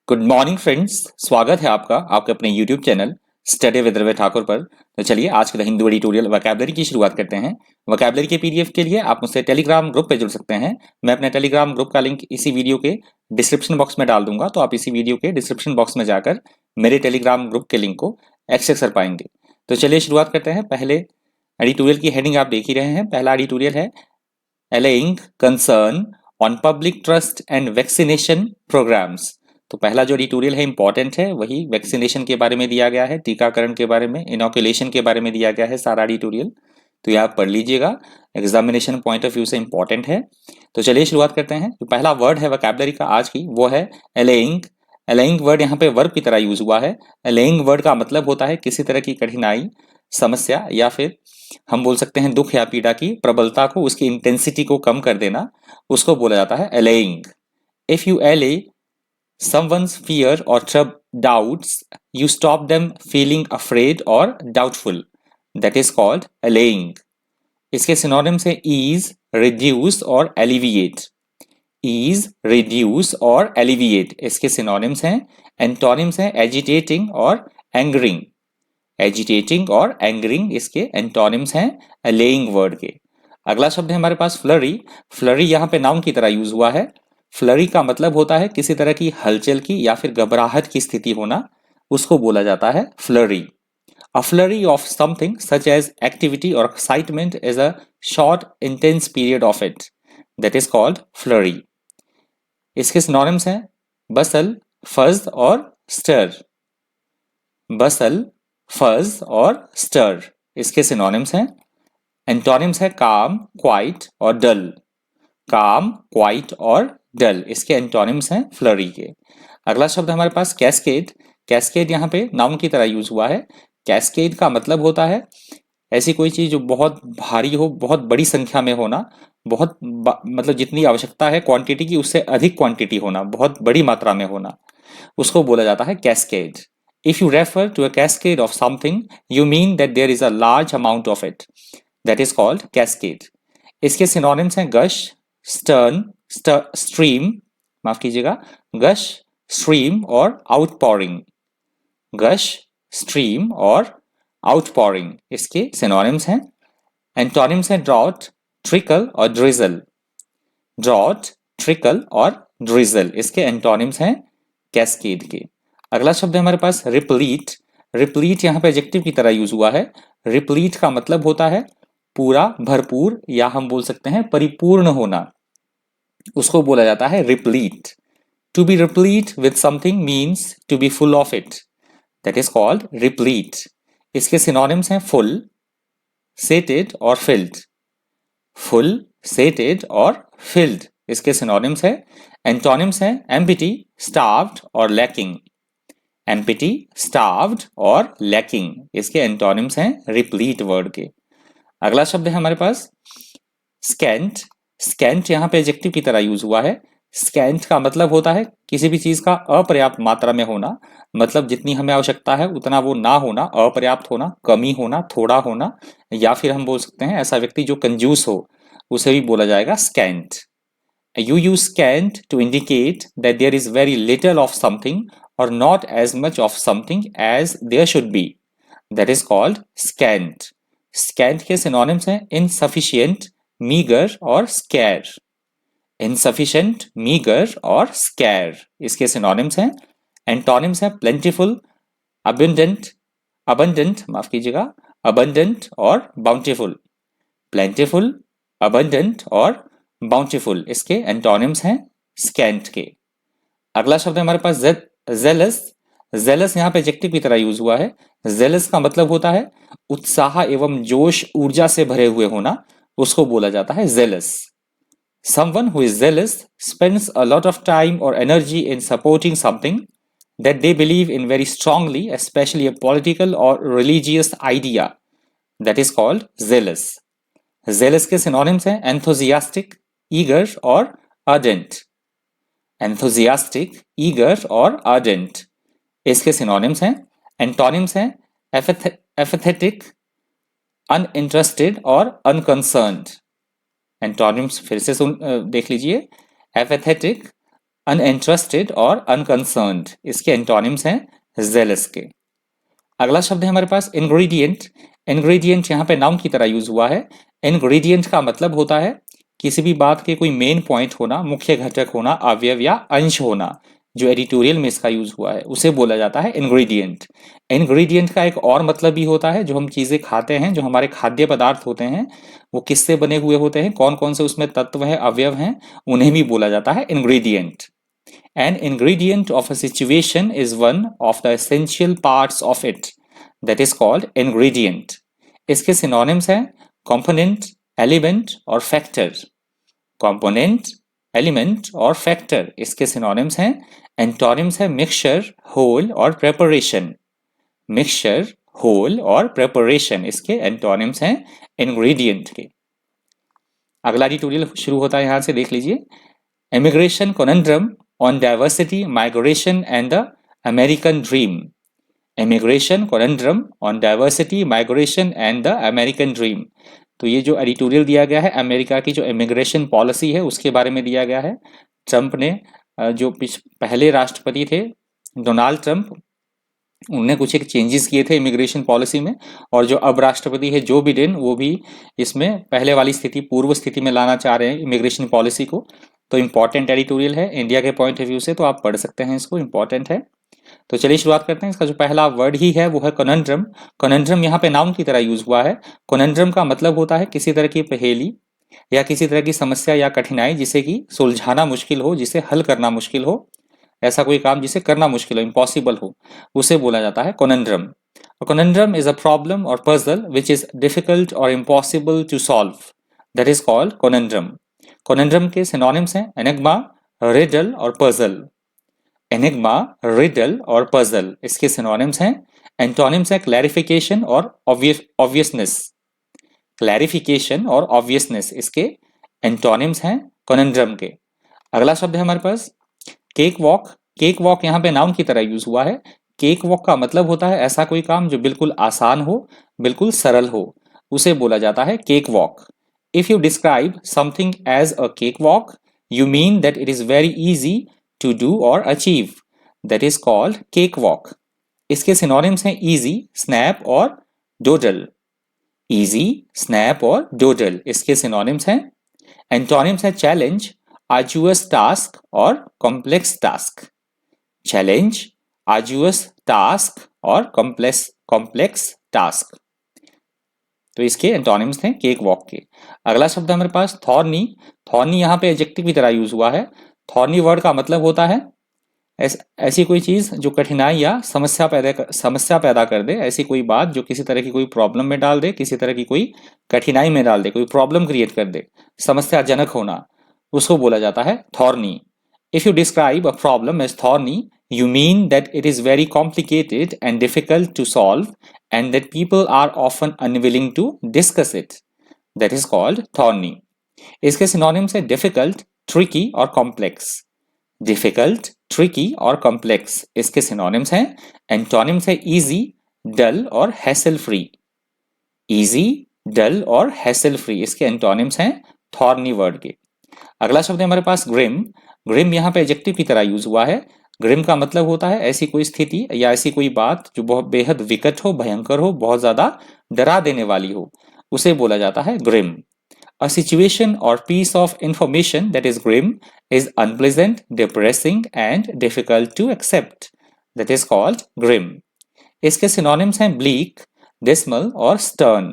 Good morning friends. स्वागत है आपका आपके अपने YouTube channel study with Ravi Thakur पर। तो चलिए आज का हिंदू एडिटोरियल वोकैबुलरी की शुरुआत करते हैं। वोकैबुलरी के पीडीएफ के लिए आप मुझसे टेलीग्राम ग्रुप पे जुड़ सकते हैं। मैं अपने टेलीग्राम ग्रुप का लिंक इसी वीडियो के डिस्क्रिप्शन बॉक्स में डाल दूंगा, तो आप इसी वीडियो के डिस्क्रिप्शन बॉक्स में जाकर मेरे टेलीग्राम ग्रुप के लिंक को एक्सेस कर पाएंगे। तो चलिए शुरुआत करते हैं। पहले एडिटोरियल की हेडिंग आप देख ही रहे हैं। पहला एडिटोरियल है allaying concern on public trust and vaccination programs। तो पहला जो एडिटोरियल है इंपॉर्टेंट है, वही वैक्सीनेशन के बारे में दिया गया है, टीकाकरण के बारे में, इनोकुलेशन के बारे में दिया गया है सारा एडिटोरियल। तो यह आप पढ़ लीजिएगा, एग्जामिनेशन पॉइंट ऑफ व्यू से इंपॉर्टेंट है। तो चलिए शुरुआत करते हैं। तो पहला वर्ड है वोकैबुलरी का आज की, वो है allaying। allaying वर्ड यहाँ पे वर्ब की तरह यूज हुआ है। allaying वर्ड का मतलब होता है किसी तरह की कठिनाई, समस्या या फिर हम बोल सकते हैं दुख या पीड़ा की प्रबलता को, उसकी इंटेंसिटी को कम कर देना, उसको बोला जाता है allaying। If you allay someone's fear or doubts, you stop them feeling afraid or doubtful, that is called allaying। इसके सिनोनिम्स है ease, reduce और alleviate। ease, reduce और alleviate इसके सिनोनिम्स हैं। एंटोनिम्स हैं agitating और angering। एजिटेटिंग और एंगरिंग इसके एंटोनिम्स हैं allaying वर्ड के। अगला शब्द है हमारे पास फ्लरी। फ्लरी यहाँ पे नाउन की तरह यूज हुआ है। फ्लरी का मतलब होता है किसी तरह की हलचल की या फिर घबराहट की स्थिति होना, उसको बोला जाता है flurry. A flurry of something such as activity or excitement is a short intense period of it, that is called flurry। इसके सिनोनिम्स हैं बसल, फज और स्टर। बसल, फज और स्टर इसके सिनोनिम्स हैं। एंटोनिम्स है काम, क्वाइट और डल। काम, क्वाइट और डल इसके एंटोनिम्स हैं फ्लरी के। अगला शब्द हमारे पास कैस्केड। कैस्केड यहाँ पे नाउन की तरह यूज हुआ है। कैस्केड का मतलब होता है ऐसी कोई चीज जो बहुत भारी हो, बहुत बड़ी संख्या में होना, बहुत मतलब जितनी आवश्यकता है क्वांटिटी की उससे अधिक क्वांटिटी होना, बहुत बड़ी मात्रा में होना, उसको बोला जाता है cascade. If you refer to a cascade of something, you mean that there is a large amount of it. That is called cascade। इसके सिनोनिम्स हैं gush, stern, stream, माफ कीजिएगा, gush, stream और outpouring। gush, stream और outpouring इसके synonyms हैं। Antonyms हैं drought, trickle और drizzle। drought, trickle और drizzle इसके एंटोनिम्स हैं कैस्केड के। अगला शब्द है हमारे पास रिप्लीट। रिप्लीट यहाँ पे एडजेक्टिव की तरह यूज हुआ है। रिप्लीट का मतलब होता है पूरा, भरपूर या हम बोल सकते हैं परिपूर्ण होना, उसको बोला जाता है replete. To be replete with something means to be full of it, that is called replete. इसके सिनोनिम्स हैं फुल, सेटेड और फिल्ड। फुल, सेटेड और फिल्ड इसके सिनोनिम्स है। एंटोनिम्स हैं एम्प्टी, स्टार्व्ड और लैकिंग। एम्प्टी, स्टार्व्ड और लैकिंग इसके एंटोनिम्स हैं रिप्लीट वर्ड के। अगला शब्द है हमारे पास स्कैंट। स्कैंट यहाँ पे एडजेक्टिव की तरह यूज हुआ है। स्कैंट का मतलब होता है किसी भी चीज का अपर्याप्त मात्रा में होना, मतलब जितनी हमें आवश्यकता है उतना वो ना होना, अपर्याप्त होना, कमी होना, थोड़ा होना, या फिर हम बोल सकते हैं ऐसा व्यक्ति जो कंजूस हो, उसे भी बोला जाएगा scent. You use scant to indicate that there is very little of something or not as much of something as there should be, that is called scant। scant के synonyms हैं insufficient, meager और scarce। insufficient, meager और scarce इसके synonyms हैं। antonyms हैं plentiful, abundant, माफ कीजिएगा, abundant और bountiful। plentiful, abundant और बाउंटीफुल इसके एंटोनिम्स हैं स्कैंट के। अगला शब्द है हमारे पास जेलस। जेलस यहाँ पे एडजेक्टिव की तरह यूज हुआ है। जेलस का मतलब होता है उत्साह एवं जोश, ऊर्जा से भरे हुए होना, उसको बोला जाता है jealous. Someone who is zealous spends a lot of time or energy in supporting something that they believe in very strongly, especially a political or religious idea, that is called zealous। zealous के synonyms हैं enthusiastic, eager और ardent। enthusiastic, eager और ardent इसके synonyms हैं। Antonyms हैं apathetic, uninterested और unconcerned। Antonyms फिर से देख लीजिए, apathetic, अनइंटरेस्टेड और अनकंसर्न्ड, इसके एंटोनिम्स हैं जेलस के। अगला शब्द है हमारे पास इंग्रेडिएंट। इंग्रेडिएंट यहाँ पे नाउन की तरह यूज हुआ है। इंग्रेडिएंट का मतलब होता है किसी भी बात के कोई मेन पॉइंट होना, मुख्य घटक होना, अवयव या अंश होना। जो एडिटोरियल में इसका यूज हुआ है उसे बोला जाता है इंग्रेडिएंट। इंग्रेडिएंट का एक और मतलब भी होता है, जो हम चीजें खाते हैं, जो हमारे खाद्य पदार्थ होते हैं, वो किससे बने हुए होते हैं, कौन कौन से उसमें तत्व हैं, अवयव हैं, उन्हें भी बोला जाता है ingredient. An ingredient of a situation is one of the essential parts of it, that is called ingredient. इसके synonyms हैं component, element और factor. Component, element और factor इसके synonyms हैं। Antonyms है mixture, whole और preparation. Mixture, whole और preparation इसके antonyms हैं ingredient के। अगला ट्यूटोरियल शुरू होता है, यहाँ से देख लीजिए। Immigration conundrum on diversity, migration and the American dream. Immigration conundrum on diversity, migration and the American dream. तो ये जो एडिटोरियल दिया गया है अमेरिका की जो इमिग्रेशन पॉलिसी है उसके बारे में दिया गया है। ट्रंप ने जो पहले राष्ट्रपति थे डोनाल्ड ट्रंप, उन्होंने कुछ एक चेंजेस किए थे इमिग्रेशन पॉलिसी में, और जो अब राष्ट्रपति है जो बिडेन, वो भी इसमें पहले वाली स्थिति पूर्व स्थिति में लाना चाह रहे हैं इमिग्रेशन पॉलिसी को। तो इम्पॉर्टेंट एडिटोरियल है इंडिया के पॉइंट ऑफ व्यू से, तो आप पढ़ सकते हैं इसको, इम्पॉर्टेंट है। तो चलिए शुरुआत करते हैं। इसका जो पहला वर्ड ही है वो है कनंड्रम। कनंड्रम यहाँ पे नाउन की तरह यूज हुआ है। कनंड्रम का मतलब होता है किसी तरह की पहेली या किसी तरह की समस्या या कठिनाई जिसे कि सुलझाना मुश्किल हो, जिसे हल करना मुश्किल हो, ऐसा कोई काम जिसे करना मुश्किल हो, इम्पॉसिबल हो, उसे बोला जाता है conundrum. Conundrum is a problem और पजल विच इज डिफिकल्ट और impossible to solve, that is called conundrum. Conundrum के सिनोनिम्स हैं एनिग्मा, रिडल और पजल। एनिग्मा, रिडल और पजल इसके सिनोनिम्स हैं। एंटोनिम्स हैं क्लैरिफिकेशन और ऑब्वियसनेस। क्लैरिफिकेशन और ऑब्वियसनेस इसके एंटोनिम्स हैं कनंड्रम के। अगला शब्द है हमारे पास केक वॉक। केक वॉक यहाँ पे नाउन की तरह यूज हुआ है। केक वॉक का मतलब होता है ऐसा कोई काम जो बिल्कुल आसान हो, बिल्कुल सरल हो, उसे बोला जाता है cake walk. If you describe something as a cake walk, you mean that it is very easy to do और achieve, that is called cake walk. इसके सिनोनिम्स हैं इजी, स्नैप और डोडल। इजी, स्नैप और डोडल इसके synonyms हैं। Antonyms हैं challenge, आर्जुअस task और complex task. Challenge, आर्जुअस task और कॉम्प्लेक्स टास्क, तो इसके एंटोनिम्स थे केक वॉक के। अगला शब्द हमारे पास थॉर्नी। थॉर्नी यहाँ पे एडजेक्टिव की तरह यूज हुआ है। थॉर्नी वर्ड का मतलब होता है ऐसी कोई चीज जो कठिनाई या समस्या पैदा कर दे, ऐसी कोई बात जो किसी तरह की कोई प्रॉब्लम में डाल दे, किसी तरह की कोई कठिनाई में डाल दे, कोई प्रॉब्लम क्रिएट कर दे, समस्याजनक होना, उसको बोला जाता है thorny. If you describe a problem as thorny, you mean that it is very complicated and difficult to solve and that people are often unwilling to discuss it, that is called thorny. इसके synonyms है difficult, tricky और complex। difficult, tricky और complex इसके synonyms हैं। antonyms है easy, dull और hassle free। easy, dull और hassle free इसके antonyms हैं thorny word के। अगला शब्द है हमारे पास grim। grim यहाँ पे एडजेक्टिव की तरह यूज हुआ है। ग्रिम का मतलब होता है ऐसी कोई स्थिति या ऐसी कोई बात जो बहुत बेहद विकट हो, भयंकर हो, बहुत ज्यादा डरा देने वाली हो, उसे बोला जाता है ग्रिम। अ सिचुएशन और piece of information that is grim is unpleasant, depressing and difficult to accept, that is called grim. इसके सिनोनिम्स हैं ब्लीक, डिस्मल और स्टर्न।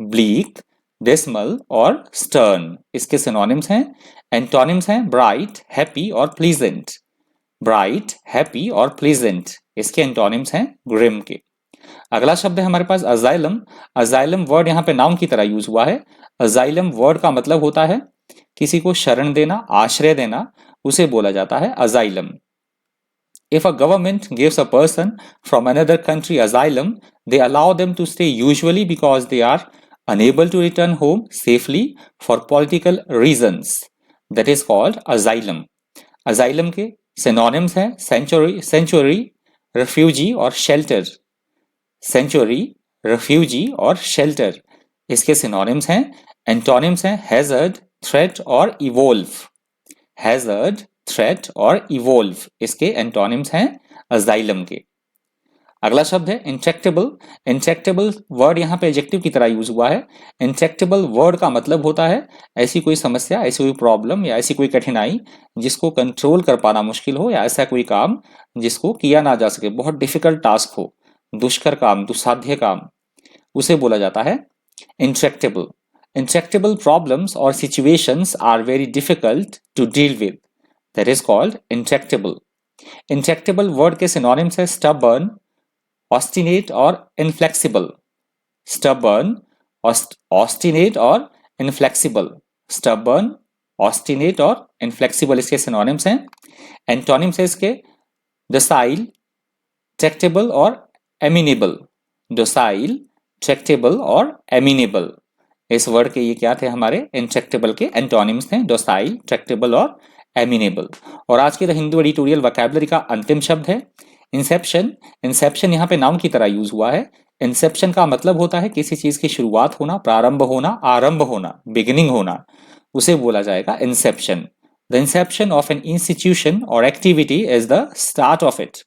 ब्लीक, डिस्मल और स्टर्न इसके सिनोनिम्स हैं। एंटोनिम्स हैं ब्राइट, हैप्पी और pleasant. Bright, happy और pleasant इसके एंटोनिम्स हैं ग्रिम के। अगला शब्द है हमारे पास अजाइलम। अजाइलम वर्ड यहाँ पे नाउन की तरह यूज हुआ है। अजाइलम वर्ड का मतलब होता है किसी को शरण देना, आश्रय देना, उसे बोला जाता है asylum. If a government gives a person from another country asylum, they allow them to stay usually because they are unable to return home safely for political reasons. That is called asylum. asylum के synonyms हैं century, refugee और shelter. Century, refugee और shelter इसके synonyms हैं। Antonyms हैं hazard, threat और evolve. Hazard, threat और evolve इसके एंटोनिम्स हैं अजाइलम के। अगला शब्द है इंट्रैक्टेबल। इंट्रैक्टेबल वर्ड यहाँ पे एडजेक्टिव की तरह यूज हुआ है। इंट्रैक्टेबल वर्ड का मतलब होता है ऐसी कोई समस्या, ऐसी कोई प्रॉब्लम या ऐसी कोई कठिनाई जिसको कंट्रोल कर पाना मुश्किल हो, या ऐसा कोई काम जिसको किया ना जा सके, बहुत डिफिकल्ट टास्क हो, दुष्कर काम, दुस्साध्य काम, उसे बोला जाता है इंट्रैक्टेबल। इंट्रैक्टेबल प्रॉब्लम्स और situations are very difficult to deal with, that is called intractable. Intractable word के सिनोनिम्स है स्टबर्न, ऑस्टिनेट और इनफ्लेक्सिबल। स्टबर्न, ऑस्टिनेट और इनफ्लेक्सिबल। स्टबर्न, ऑस्टिनेट और इनफ्लेक्सिबल इसके सिनोनिम्स हैं। एंटोनिम्स है इसके डोसाइल, ट्रैक्टेबल और एमिनेबल। डोसाइल, ट्रैक्टेबल और एमिनेबल, इस वर्ड के ये क्या थे, हमारे इंट्रैक्टेबल के एंटोनिम्स थे, डोसाइल, ट्रैक्टेबल और एमिनेबल। और आज के द हिंदू एडिटोरियल वोकैबुलरी का अंतिम शब्द है इंसेप्शन। इंसेप्शन यहाँ पे नाउन की तरह यूज हुआ है। इंसेप्शन का मतलब होता है किसी चीज की शुरुआत होना, प्रारंभ होना, आरंभ होना, बिगिनिंग होना, उसे बोला जाएगा inception. The inception of an institution और activity is the start of it,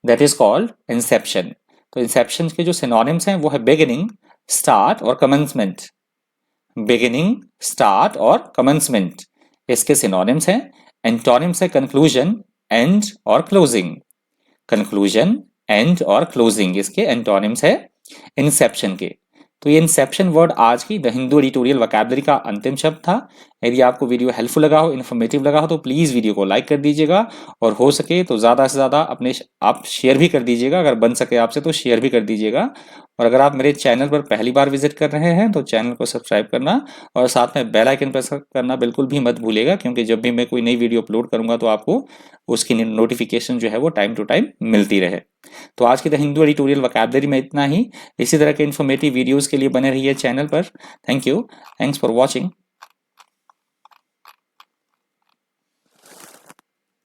that is called inception. तो इंसेप्शन के जो सिनोनिम्स हैं वो है बिगिनिंग, स्टार्ट और कमेंसमेंट। बिगिनिंग, स्टार्ट और कमेंसमेंट इसके सिनोनिम्स हैं। एंटोनिम्स है कंक्लूजन, एंड और क्लोजिंग। कंक्लूजन, एंड और क्लोजिंग इसके एंटोनिम्स है इंसेप्शन के। तो ये इंसेप्शन वर्ड आज की द हिंदू एडिटोरियल वोकैबुलरी का अंतिम शब्द था। यदि आपको वीडियो हेल्पफुल लगा हो, इन्फॉर्मेटिव लगा हो, तो प्लीज़ वीडियो को लाइक कर दीजिएगा और हो सके तो ज़्यादा से ज़्यादा अपने आप शेयर भी कर दीजिएगा, अगर बन सके आपसे तो शेयर भी कर दीजिएगा। और अगर आप मेरे चैनल पर पहली बार विजिट कर रहे हैं तो चैनल को सब्सक्राइब करना और साथ में बेल आइकन प्रेस करना बिल्कुल भी मत भूलिएगा, क्योंकि जब भी मैं कोई नई वीडियो अपलोड करूंगा तो आपको उसकी नोटिफिकेशन जो है वो टाइम टू टाइम मिलती रहे। तो आज की द हिंदू एडिटोरियल वोकैबुलरी में इतना ही। इसी तरह के इन्फॉर्मेटिव वीडियोज़ के लिए बने रहिए चैनल पर। Thank you, thanks for watching.